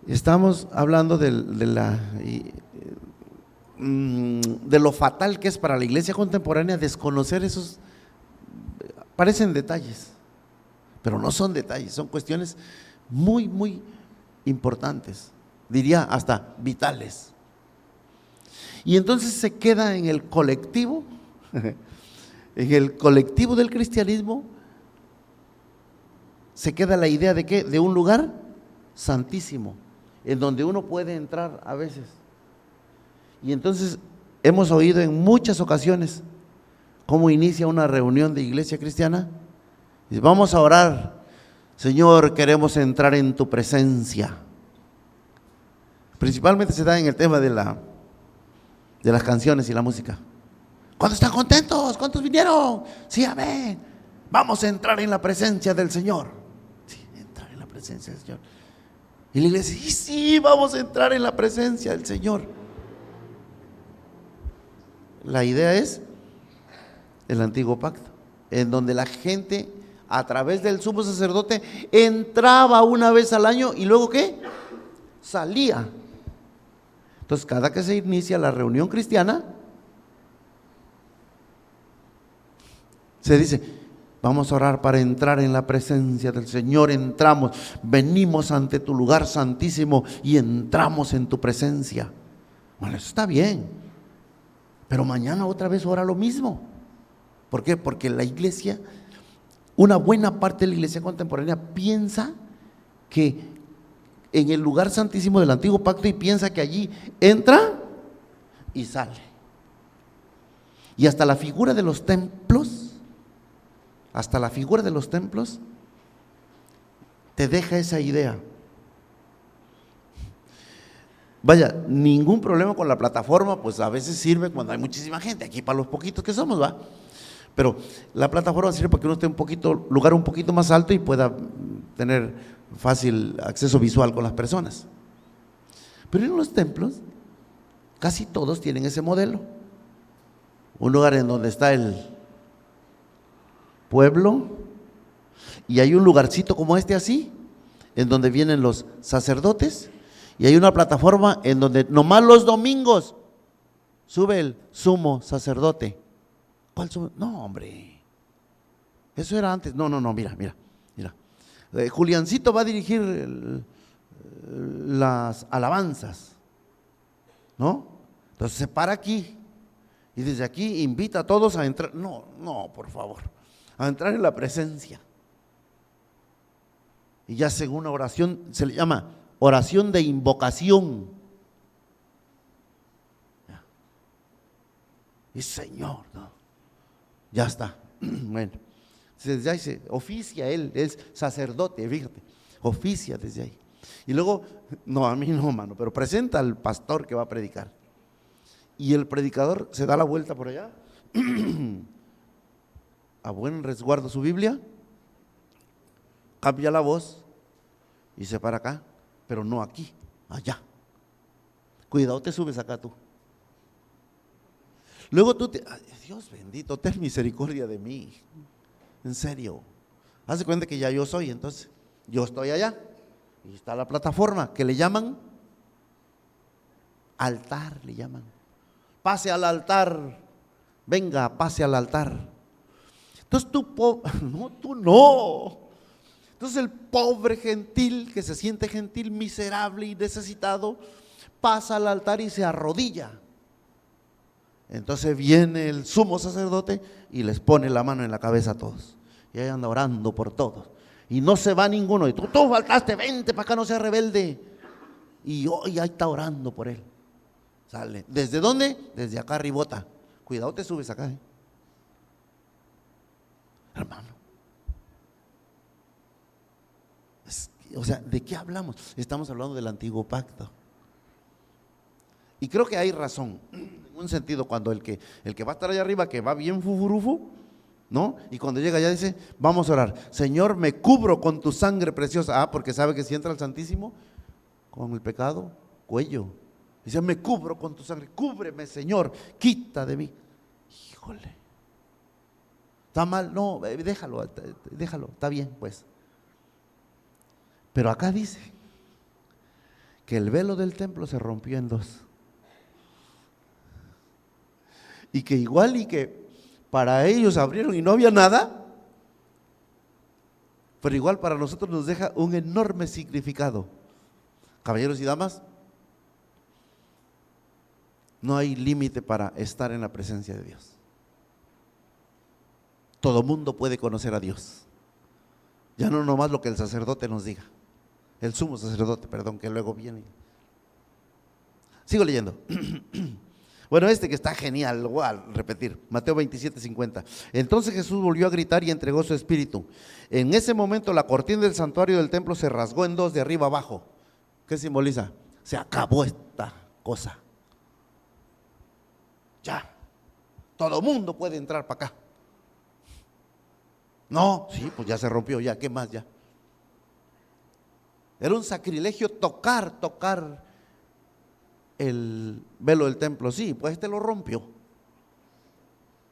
Estamos hablando de lo fatal que es para la iglesia contemporánea desconocer esos, parecen detalles, pero no son detalles, son cuestiones muy, muy importantes, diría hasta vitales. Y entonces se queda en el colectivo, en el colectivo del cristianismo, se queda la idea de ¿qué? De un lugar santísimo, en donde uno puede entrar a veces. Y entonces hemos oído en muchas ocasiones cómo inicia una reunión de iglesia cristiana. Dice, vamos a orar. Señor, queremos entrar en tu presencia. Principalmente se da en el tema de las canciones y la música. ¿Cuántos están contentos? ¿Cuántos vinieron? Sí, amén. Vamos a entrar en la presencia del Señor. Sí, entrar en la presencia del Señor. Y la iglesia dice, sí, vamos a entrar en la presencia del Señor. La idea es el antiguo pacto, en donde la gente a través del sumo sacerdote entraba una vez al año y luego ¿qué? Salía. Entonces cada que se inicia la reunión cristiana se dice, vamos a orar para entrar en la presencia del Señor. Entramos, venimos ante tu lugar santísimo y entramos en tu presencia. Bueno, eso está bien, pero mañana otra vez ora lo mismo. ¿Por qué? Porque la iglesia, una buena parte de la iglesia contemporánea piensa que en el lugar santísimo del antiguo pacto y piensa que allí entra y sale. Y hasta la figura de los templos, te deja esa idea. Vaya, ningún problema con la plataforma, pues a veces sirve cuando hay muchísima gente, aquí para los poquitos que somos, ¿va? Pero la plataforma sirve para que uno esté lugar un poquito más alto y pueda tener fácil acceso visual con las personas. Pero en los templos, casi todos tienen ese modelo. Un lugar en donde está el pueblo y hay un lugarcito como este así, en donde vienen los sacerdotes y hay una plataforma en donde nomás los domingos sube el sumo sacerdote. ¿Cuál sumo? No, hombre, eso era antes. No, mira. Juliancito va a dirigir las alabanzas, ¿no? Entonces se para aquí y desde aquí invita a todos a entrar. No, por favor, a entrar en la presencia. Y ya según una oración, se le llama oración de invocación. Y Señor, no, ya está. Bueno, desde ahí se oficia, él es sacerdote, fíjate, oficia desde ahí. Y luego, no, a mí no, mano, pero presenta al pastor que va a predicar. Y el predicador se da la vuelta por allá, a buen resguardo su Biblia, cambia la voz y se para acá, pero no aquí, allá. Cuidado, te subes acá tú. Luego tú ay, Dios bendito, ten misericordia de mí. En serio. Haz de cuenta que ya yo soy, entonces yo estoy allá. Y está la plataforma que le llaman altar, le llaman. Pase al altar. Venga, pase al altar. Entonces no, tú no. Entonces el pobre gentil, que se siente gentil, miserable y necesitado, pasa al altar y se arrodilla. Entonces viene el sumo sacerdote y les pone la mano en la cabeza a todos. Y ahí anda orando por todos. Y no se va ninguno. Y tú faltaste, vente para acá, no seas rebelde. Y hoy ahí está orando por él. Sale. ¿Desde dónde? Desde acá arribota. Cuidado, te subes acá. Hermano. O sea, ¿de qué hablamos? Estamos hablando del antiguo pacto. Y creo que hay razón, en un sentido, cuando el que va a estar allá arriba, que va bien fufurufu, ¿no? Y cuando llega allá dice, vamos a orar, Señor, me cubro con tu sangre preciosa. Porque sabe que si entra al Santísimo, con el pecado, cuello. Dice, me cubro con tu sangre, cúbreme, Señor, quita de mí. Híjole, ¿está mal? No, déjalo, está bien, pues. Pero acá dice que el velo del templo se rompió en dos. Y que igual y que para ellos abrieron y no había nada, pero igual para nosotros nos deja un enorme significado. Caballeros y damas, no hay límite para estar en la presencia de Dios. Todo mundo puede conocer a Dios. Ya no nomás lo que el sacerdote nos diga, el sumo sacerdote, perdón, que luego viene. Sigo leyendo. Bueno, que está genial, lo voy a repetir, Mateo 27:50. Entonces Jesús volvió a gritar y entregó su espíritu. En ese momento la cortina del santuario del templo se rasgó en dos de arriba abajo. ¿Qué simboliza? Se acabó esta cosa. Ya, todo mundo puede entrar para acá. No, sí, pues ya se rompió, ya, ¿qué más ya? Era un sacrilegio tocar el velo del templo. Sí, pues lo rompió.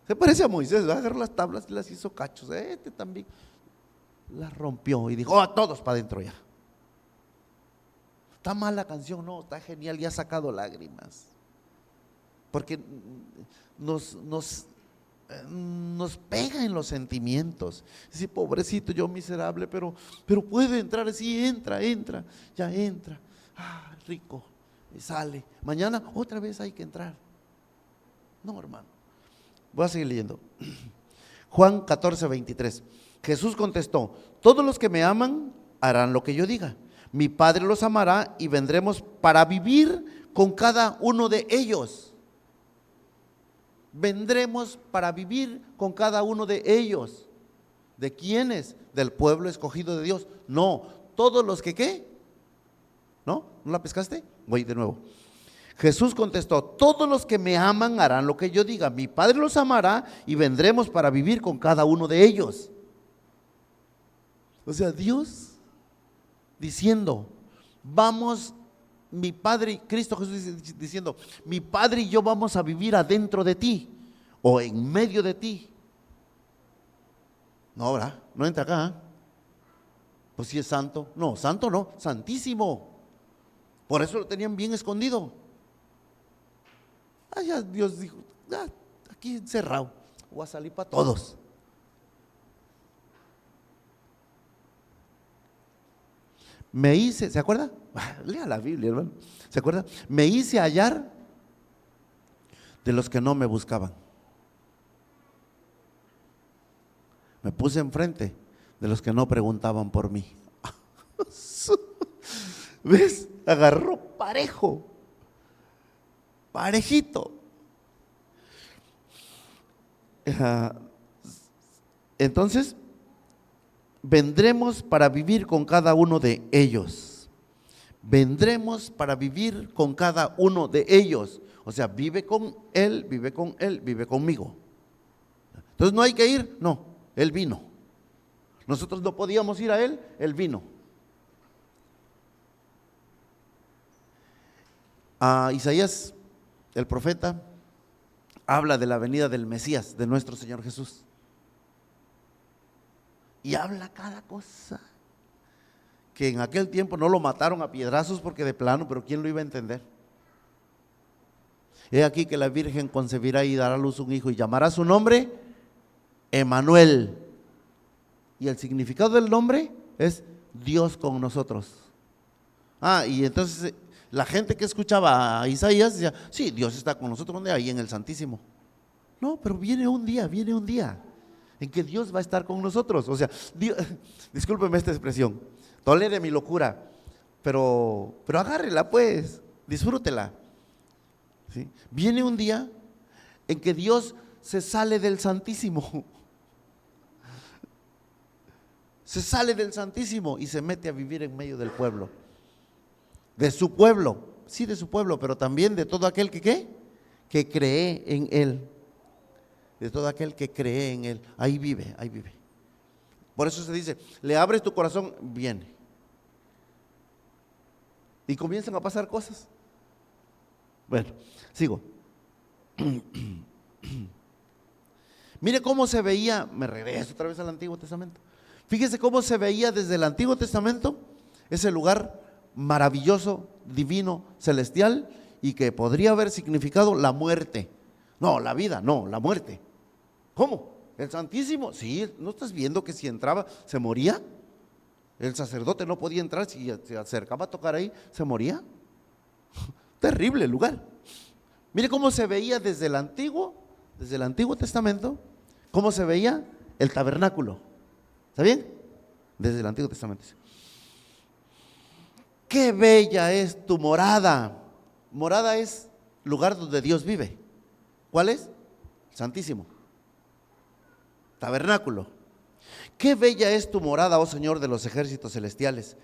Se parece a Moisés, va a agarrar las tablas y las hizo cachos. También las rompió y dijo, todos para adentro ya. Está mal la canción, no, está genial, ya ha sacado lágrimas. Porque nos pega en los sentimientos. Sí, pobrecito, yo miserable, pero puede entrar, sí, entra, ya entra. Rico. Y sale, mañana otra vez hay que entrar. No, hermano. Voy a seguir leyendo. Juan 14:23. Jesús contestó, todos los que me aman harán lo que yo diga. Mi Padre los amará y vendremos para vivir con cada uno de ellos. Vendremos para vivir con cada uno de ellos. ¿De quiénes? Del pueblo escogido de Dios. No, todos los que ¿qué? ¿No? ¿No la pescaste? Voy de nuevo. Jesús contestó, todos los que me aman harán lo que yo diga. Mi Padre los amará y vendremos para vivir con cada uno de ellos. O sea, Dios diciendo, vamos, mi Padre, Cristo Jesús diciendo, mi Padre y yo vamos a vivir adentro de ti o en medio de ti. No, ¿verdad? No entra acá. Pues si es santo. No, santo no, santísimo. Por eso lo tenían bien escondido. Ya Dios dijo, aquí encerrado, voy a salir para todos. Me hice, ¿se acuerda? Lea la Biblia, hermano. ¿Se acuerda? Me hice hallar de los que no me buscaban. Me puse enfrente de los que no preguntaban por mí. ¿Ves? Agarró parejo, parejito. Entonces, vendremos para vivir con cada uno de ellos. Vendremos para vivir con cada uno de ellos. O sea, vive con él, vive con él, vive conmigo. Entonces no hay que ir, no, él vino. Nosotros no podíamos ir a él, él vino. Isaías, el profeta, habla de la venida del Mesías, de nuestro Señor Jesús. Y habla cada cosa. Que en aquel tiempo no lo mataron a piedrazos porque de plano, pero ¿quién lo iba a entender? He aquí que la Virgen concebirá y dará a luz un hijo y llamará su nombre Emanuel. Y el significado del nombre es Dios con nosotros. Y entonces la gente que escuchaba a Isaías decía, sí, Dios está con nosotros, ¿dónde? Ahí en el Santísimo. No, pero viene un día en que Dios va a estar con nosotros. O sea, discúlpeme esta expresión, tolere mi locura, pero agárrela pues, disfrútela. ¿Sí? Viene un día en que Dios se sale del Santísimo. Se sale del Santísimo y se mete a vivir en medio del pueblo. De su pueblo, sí, de su pueblo, pero también de todo aquel que ¿qué? Que cree en Él. De todo aquel que cree en Él. Ahí vive, ahí vive. Por eso se dice, le abres tu corazón, viene. Y comienzan a pasar cosas. Bueno, sigo. Mire cómo se veía, me regreso otra vez al Antiguo Testamento. Fíjese cómo se veía desde el Antiguo Testamento ese lugar maravilloso, divino, celestial, y que podría haber significado la muerte. No, la vida, no, la muerte. ¿Cómo? ¿El Santísimo? Sí, ¿no estás viendo que si entraba se moría? El sacerdote no podía entrar, si se acercaba a tocar ahí, se moría. Terrible lugar. Mire cómo se veía desde el Antiguo Testamento, cómo se veía el tabernáculo. ¿Está bien? Desde el Antiguo Testamento. Qué bella es tu morada. Morada es lugar donde Dios vive. ¿Cuál es? Santísimo. Tabernáculo. Qué bella es tu morada, oh Señor de los ejércitos celestiales.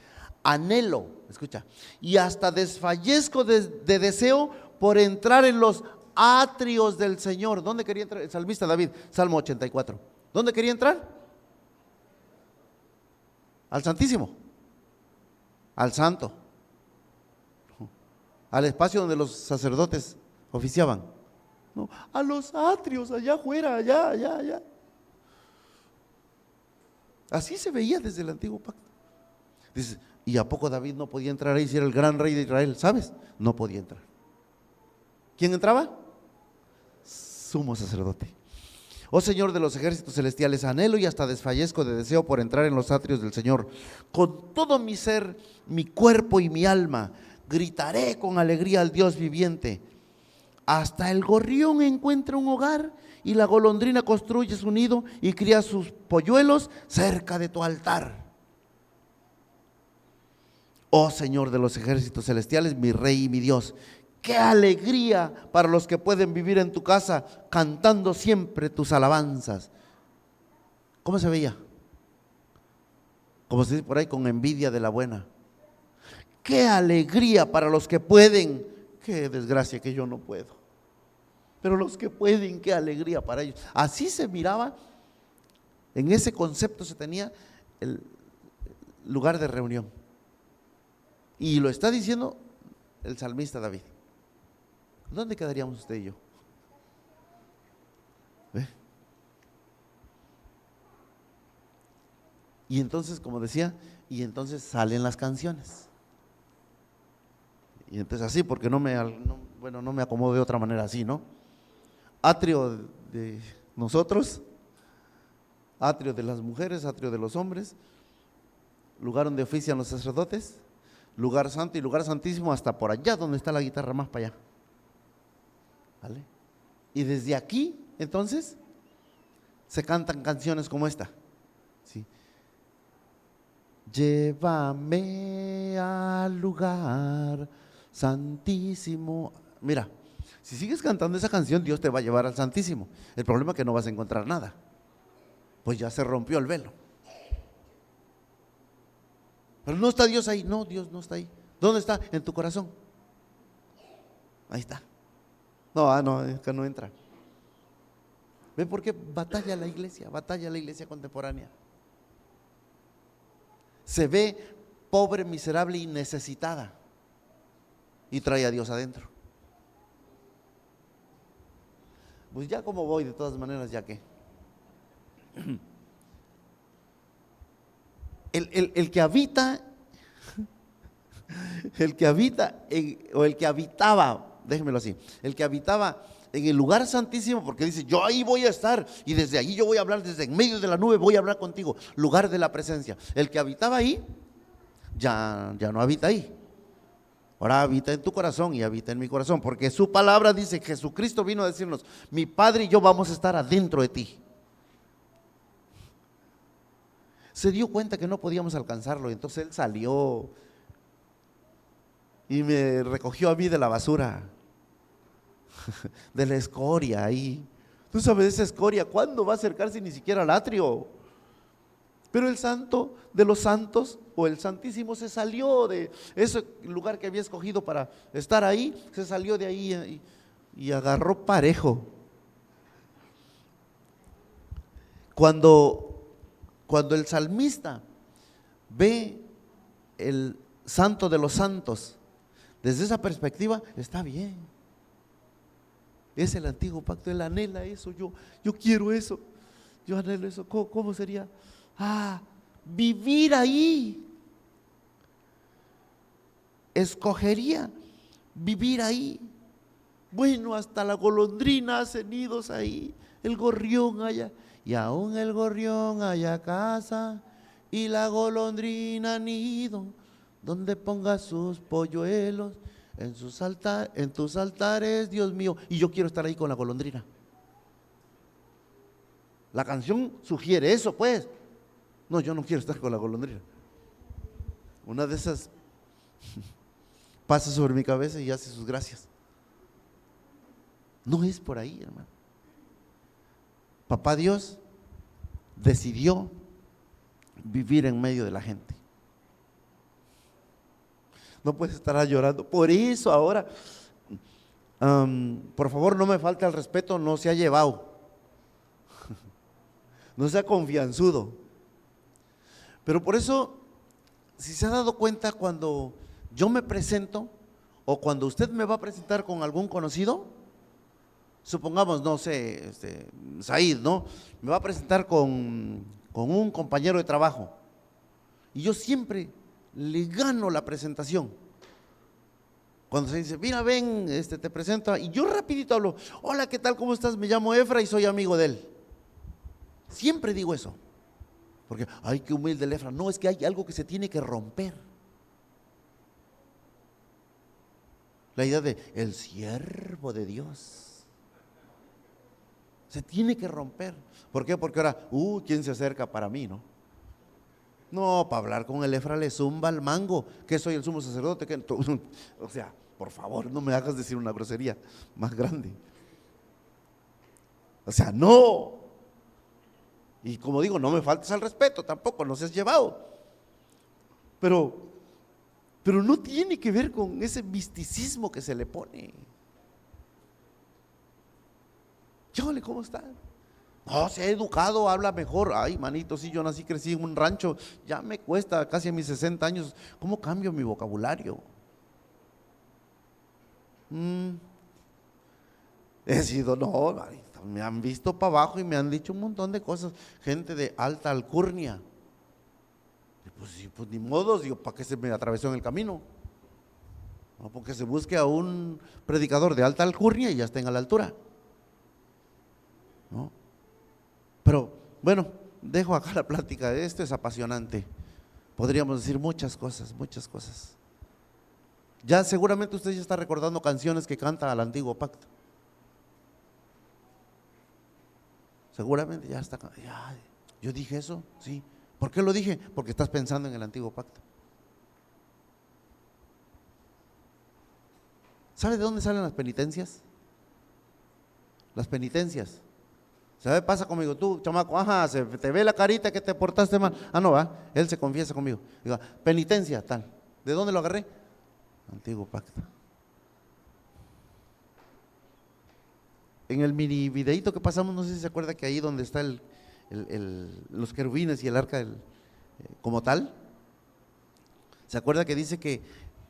Anhelo, escucha, y hasta desfallezco de deseo por entrar en los atrios del Señor. ¿Dónde quería entrar? El salmista David, Salmo 84. ¿Dónde quería entrar? Al Santísimo, al Santo, al espacio donde los sacerdotes oficiaban. No, a los atrios, allá afuera, allá. Así se veía desde el antiguo pacto. Dice, ¿y a poco David no podía entrar ahí si era el gran rey de Israel? ¿Sabes? No podía entrar. ¿Quién entraba? Sumo sacerdote. Oh Señor de los ejércitos celestiales, anhelo y hasta desfallezco de deseo por entrar en los atrios del Señor. Con todo mi ser, mi cuerpo y mi alma, gritaré con alegría al Dios viviente. Hasta el gorrión encuentra un hogar y la golondrina construye su nido y cría sus polluelos cerca de tu altar. Oh Señor de los ejércitos celestiales, mi Rey y mi Dios, qué alegría para los que pueden vivir en tu casa cantando siempre tus alabanzas. ¿Cómo se veía? Como se dice por ahí, con envidia de la buena. Qué alegría para los que pueden. Qué desgracia que yo no puedo. Pero los que pueden, qué alegría para ellos. Así se miraba, en ese concepto se tenía el lugar de reunión. Y lo está diciendo el salmista David. ¿Dónde quedaríamos usted y yo? ¿Ve? Y entonces, como decía, y entonces salen las canciones. Y entonces así, porque no me acomodo de otra manera así, ¿no? Atrio de nosotros, atrio de las mujeres, atrio de los hombres, lugar donde ofician los sacerdotes, lugar santo y lugar santísimo hasta por allá donde está la guitarra, más para allá. ¿Vale? Y desde aquí, entonces, se cantan canciones como esta. ¿Sí? Llévame al lugar santísimo. Mira, Si sigues cantando esa canción, Dios te va a llevar al Santísimo. El problema es que no vas a encontrar nada. Pues ya se rompió el velo. Pero no está Dios ahí. No, Dios no está ahí. ¿Dónde está? En tu corazón. Ahí está. No, no, acá no entra. ¿Ve por qué batalla la iglesia contemporánea? Se ve pobre, miserable y necesitada. Y trae a Dios adentro. Pues ya como voy, de todas maneras, ya que el que habita, o el que habitaba, déjenmelo así, el que habitaba en el lugar santísimo, porque dice, yo ahí voy a estar, y desde allí yo voy a hablar, desde en medio de la nube voy a hablar contigo, lugar de la presencia. El que habitaba ahí, ya no habita ahí. Ahora habita en tu corazón y habita en mi corazón, porque su palabra dice, Jesucristo vino a decirnos, mi Padre y yo vamos a estar adentro de ti. Se dio cuenta que no podíamos alcanzarlo, y entonces Él salió y me recogió a mí de la basura, de la escoria ahí. Tú sabes, esa escoria, ¿cuándo va a acercarse ni siquiera al atrio? Pero el santo de los santos, o el Santísimo, se salió de ese lugar que había escogido para estar ahí, se salió de ahí y agarró parejo. Cuando el salmista ve el santo de los santos desde esa perspectiva, está bien. Es el antiguo pacto, él anhela eso, yo quiero eso, yo anhelo eso. ¿Cómo sería? Vivir ahí. Escogería vivir ahí. Bueno, hasta la golondrina hace nidos ahí, el gorrión allá, y aún el gorrión haya casa y la golondrina nido, donde ponga sus polluelos en tus altares, Dios mío. Y yo quiero estar ahí con la golondrina. La canción sugiere eso, pues. No, yo no quiero estar con la golondrina. Una de esas pasa sobre mi cabeza y hace sus gracias. No es por ahí, hermano. Papá Dios decidió vivir en medio de la gente. No puedes estar llorando. Por eso ahora, por favor, no me falte el respeto, no sea llevado. No sea confianzudo. Pero por eso, si se ha dado cuenta, cuando yo me presento, o cuando usted me va a presentar con algún conocido, supongamos, no sé, Said, ¿no? Me va a presentar con un compañero de trabajo, y yo siempre le gano la presentación. Cuando se dice, mira, ven, te presento, y yo rapidito hablo, hola, ¿qué tal? ¿Cómo estás? Me llamo Efra y soy amigo de él. Siempre digo eso. Porque, ay, qué humilde el Efra. No, es que hay algo que se tiene que romper. La idea de el siervo de Dios se tiene que romper. ¿Por qué? Porque ahora, ¿quién se acerca para mí, no? No, para hablar con el Efra le zumba el mango. ¿Qué soy el sumo sacerdote? O sea, por favor, no me hagas decir una grosería más grande. O sea, no. Y como digo, no me faltes al respeto tampoco, no seas llevado. Pero no tiene que ver con ese misticismo que se le pone. Chole, ¿cómo está? No, se ha educado, habla mejor. Ay, manito, sí, yo nací, crecí en un rancho, ya me cuesta casi a mis 60 años. ¿Cómo cambio mi vocabulario? He sido, no, me han visto para abajo y me han dicho un montón de cosas, gente de alta alcurnia. Pues ni modo, digo, ¿para qué se me atravesó en el camino? No, porque se busque a un predicador de alta alcurnia y ya estén a la altura, ¿no? Pero bueno, dejo acá la plática. Esto es apasionante. Podríamos decir muchas cosas, muchas cosas. Ya seguramente usted ya está recordando canciones que canta al antiguo pacto. Seguramente ya está. Yo dije eso, sí. ¿Por qué lo dije? Porque estás pensando en el antiguo pacto. ¿Sabe de dónde salen las penitencias? las penitencias. ¿Sabe? Pasa conmigo, tú, chamaco, ajá, se te ve la carita que te portaste mal. Ah, no, va, él se confiesa conmigo. Diga, penitencia, tal. ¿De dónde lo agarré? Antiguo pacto. En el mini videíto que pasamos, no sé si se acuerda que ahí donde está los querubines y el arca como tal, ¿se acuerda que dice que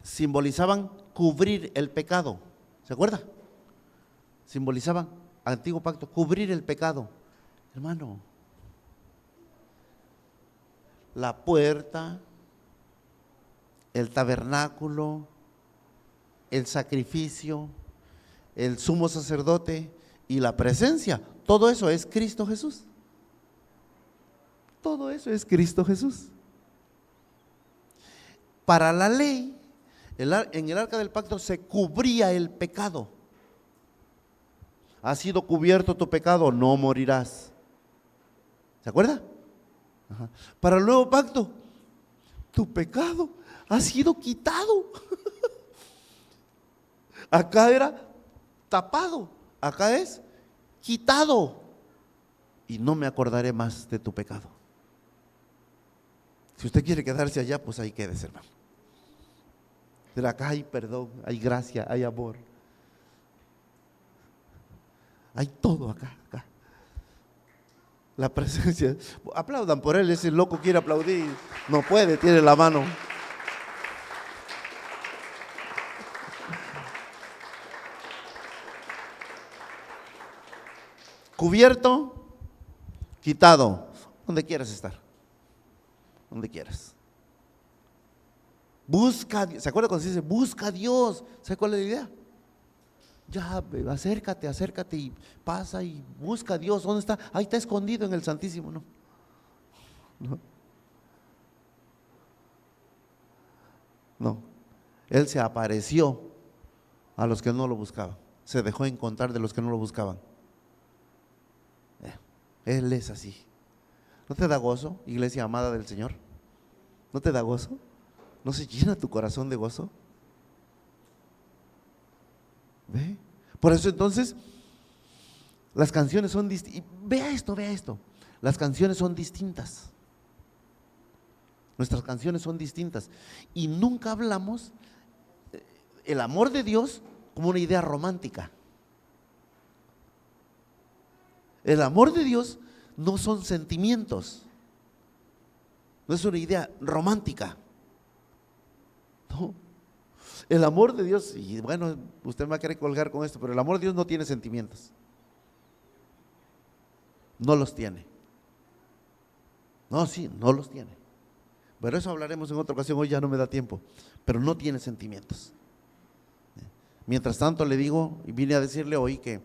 simbolizaban cubrir el pecado? ¿Se acuerda? Simbolizaban, antiguo pacto, cubrir el pecado. Hermano, la puerta, el tabernáculo, el sacrificio, el sumo sacerdote y la presencia, todo eso es Cristo Jesús. Todo eso es Cristo Jesús. Para la ley, en el arca del pacto se cubría el pecado. Ha sido cubierto tu pecado, no morirás. ¿Se acuerda? Ajá. Para el nuevo pacto, tu pecado ha sido quitado. Acá era tapado, acá es quitado. Y no me acordaré más de tu pecado. Si usted quiere quedarse allá, pues ahí quédese, hermano. Pero acá hay perdón, hay gracia, hay amor. Hay todo acá. La presencia. Aplaudan por él, ese loco quiere aplaudir. No puede, tiene la mano. Cubierto, quitado. Donde quieras estar. Donde quieras. Busca, ¿se acuerda cuando se dice busca a Dios? ¿Sabe cuál es la idea? Ya, acércate y pasa y busca a Dios. ¿Dónde está? Ahí está escondido en el Santísimo, ¿no? No. Él se apareció a los que no lo buscaban. Se dejó encontrar de los que no lo buscaban. Él es así. ¿No te da gozo, iglesia amada del Señor? ¿No te da gozo? ¿No se llena tu corazón de gozo? ¿Ve? Por eso entonces las canciones son distintas. Vea esto. Las canciones son distintas. Nuestras canciones son distintas. Y nunca hablamos el amor de Dios como una idea romántica. El amor de Dios no son sentimientos. No es una idea romántica. No. El amor de Dios, y bueno, usted me va a querer colgar con esto, pero el amor de Dios no tiene sentimientos. No los tiene. No, sí, no los tiene. Pero eso hablaremos en otra ocasión, hoy ya no me da tiempo. Pero no tiene sentimientos. Mientras tanto le digo, y vine a decirle hoy que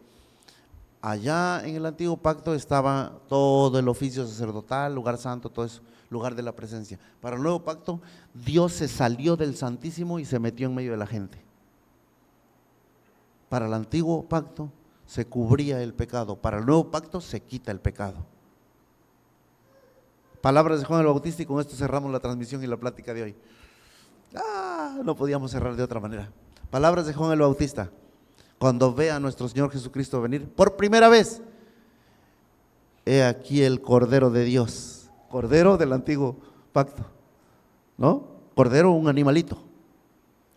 allá en el antiguo pacto estaba todo el oficio sacerdotal, lugar santo, todo eso, lugar de la presencia. Para el nuevo pacto, Dios se salió del Santísimo y se metió en medio de la gente. Para el antiguo pacto se cubría el pecado, para el nuevo pacto se quita el pecado. Palabras de Juan el Bautista, y con esto cerramos la transmisión y la plática de hoy. No podíamos cerrar de otra manera. Palabras de Juan el Bautista. Cuando vea a nuestro Señor Jesucristo venir por primera vez, he aquí el Cordero de Dios, Cordero del antiguo pacto, ¿no? Cordero, un animalito,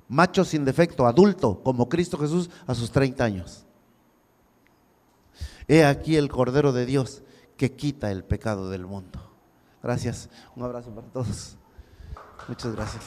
macho sin defecto, adulto, como Cristo Jesús a sus 30 años. He aquí el Cordero de Dios que quita el pecado del mundo. Gracias, un abrazo para todos. Muchas gracias.